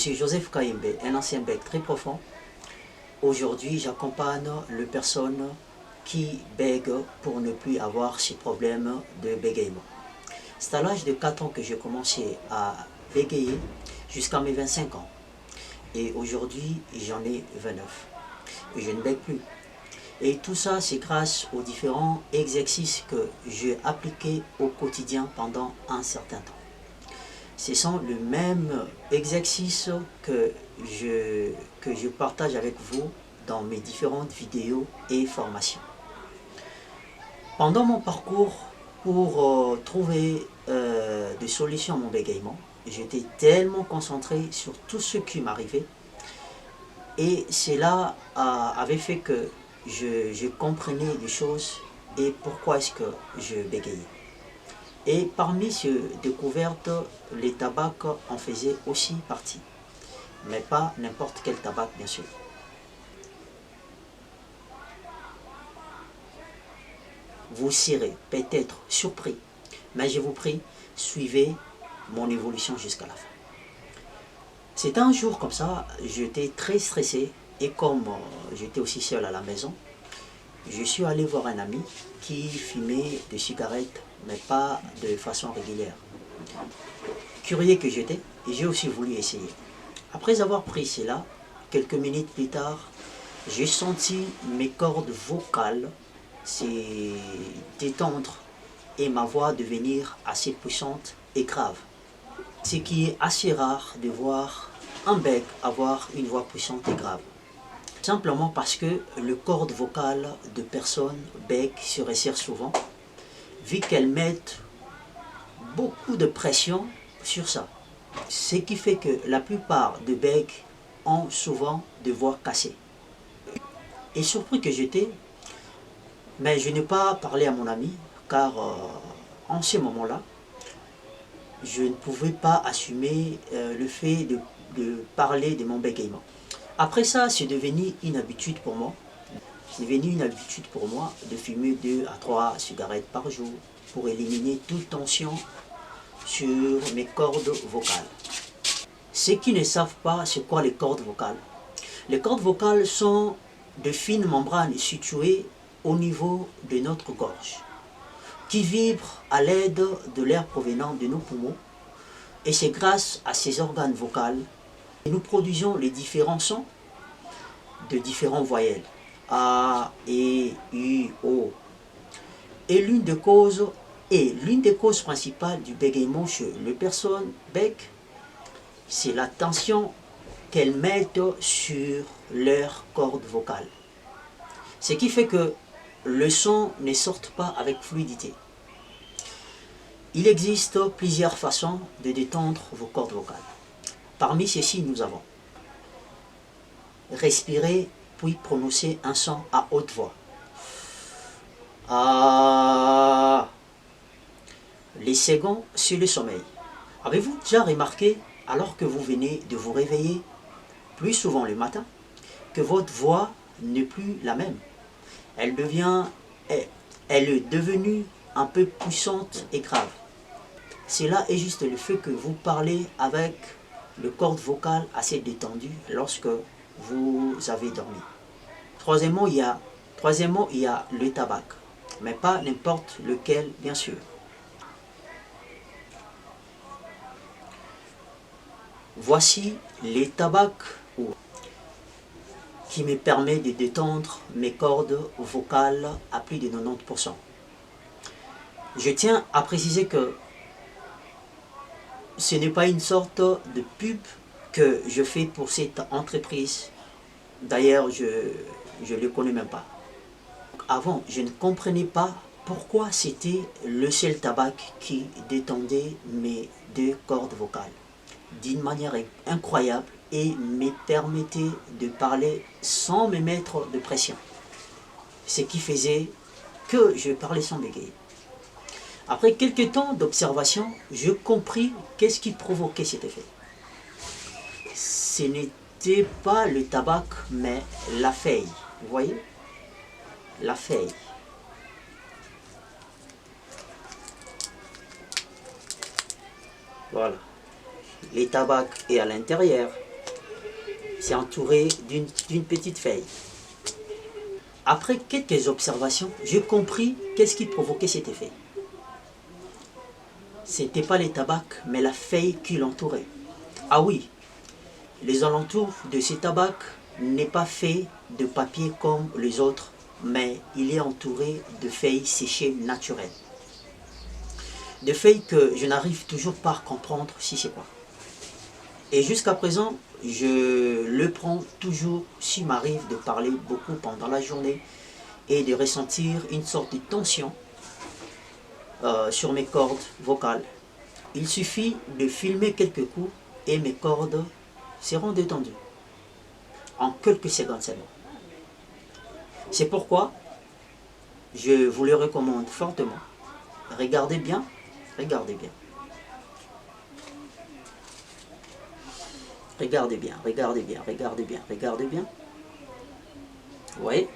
suis Joseph Kaimbe, un ancien bec très profond. Aujourd'hui, j'accompagne les personnes qui bèguent pour ne plus avoir ces problèmes de bégaiement. C'est à l'âge de 4 ans que j'ai commencé à bégayer jusqu'à mes 25 ans. Et aujourd'hui, j'en ai 29. Et je ne bègue plus. Et tout ça, c'est grâce aux différents exercices que j'ai appliqués au quotidien pendant un certain temps. Ce sont les mêmes exercices que je partage avec vous dans mes différentes vidéos et formations. Pendant mon parcours pour trouver des solutions à mon bégaiement, j'étais tellement concentré sur tout ce qui m'arrivait et cela avait fait que je comprenais des choses et pourquoi est-ce que je bégayais. Et parmi ces découvertes, les tabacs en faisaient aussi partie. Mais pas n'importe quel tabac, bien sûr. Vous serez peut-être surpris, mais je vous prie, suivez mon évolution jusqu'à la fin. C'était un jour comme ça, j'étais très stressé et comme j'étais aussi seul à la maison, je suis allé voir un ami qui fumait des cigarettes, mais pas de façon régulière. Curieux que j'étais, j'ai aussi voulu essayer. Après avoir pris cela, quelques minutes plus tard, j'ai senti mes cordes vocales se détendre et ma voix devenir assez puissante et grave. Ce qui est assez rare de voir un bec avoir une voix puissante et grave. Simplement parce que le cordes vocales de personnes bec se resserre souvent, vu qu'elles mettent beaucoup de pression sur ça. Ce qui fait que la plupart des becs ont souvent des voix cassées. Et surpris que j'étais, mais je n'ai pas parlé à mon ami, car en ce moment-là, je ne pouvais pas assumer le fait de parler de mon bégaiement. Après ça, c'est devenu une habitude pour moi. C'est devenu une habitude pour moi de fumer 2 à 3 cigarettes par jour pour éliminer toute tension sur mes cordes vocales. Ceux qui ne savent pas c'est quoi les cordes vocales. Les cordes vocales sont de fines membranes situées au niveau de notre gorge, qui vibrent à l'aide de l'air provenant de nos poumons. Et c'est grâce à ces organes vocaux que nous produisons les différents sons de différents voyelles. A, E, U, O. Et l'une des causes principales du bégaiement chez les personnes bec, c'est la tension qu'elles mettent sur leurs cordes vocales. Ce qui fait que le son ne sort pas avec fluidité. Il existe plusieurs façons de détendre vos cordes vocales. Parmi celles-ci, nous avons respirer puis prononcer un son à haute voix. Ah. Les seconds, c'est le sommeil. Avez-vous déjà remarqué, alors que vous venez de vous réveiller, plus souvent le matin, que votre voix n'est plus la même? Elle est devenue un peu puissante et grave. Cela est juste le fait que vous parlez avec le cordes vocales assez détendu lorsque vous avez dormi. Troisièmement, il y a le tabac, mais pas n'importe lequel, bien sûr. Voici les tabacs qui me permet de détendre mes cordes vocales à plus de 90%. Je tiens à préciser que ce n'est pas une sorte de pub que je fais pour cette entreprise. D'ailleurs, je ne le connais même pas. Avant, je ne comprenais pas pourquoi c'était le seul tabac qui détendait mes 2 cordes vocales d'une manière incroyable et me permettait de parler sans me mettre de pression. Ce qui faisait que je parlais sans bégayer. Après quelques temps d'observation, je compris qu'est-ce qui provoquait cet effet. Ce n'était pas le tabac, mais la feuille. Vous voyez? La feuille. Voilà. Le tabac est à l'intérieur C'est entouré d'une petite feuille. Après quelques observations, j'ai compris qu'est-ce qui provoquait cet effet. C'était pas les tabacs, mais la feuille qui l'entourait. Ah oui, les alentours de ces tabacs n'est pas fait de papier comme les autres, mais il est entouré de feuilles séchées naturelles. Des feuilles que je n'arrive toujours pas à comprendre si c'est quoi. Et jusqu'à présent, je le prends toujours s'il m'arrive de parler beaucoup pendant la journée et de ressentir une sorte de tension sur mes cordes vocales. Il suffit de filmer quelques coups et mes cordes seront détendues en quelques secondes seulement. C'est pourquoi je vous le recommande fortement. Regardez bien, regardez bien. Regardez bien, regardez bien, regardez bien, regardez bien. Oui.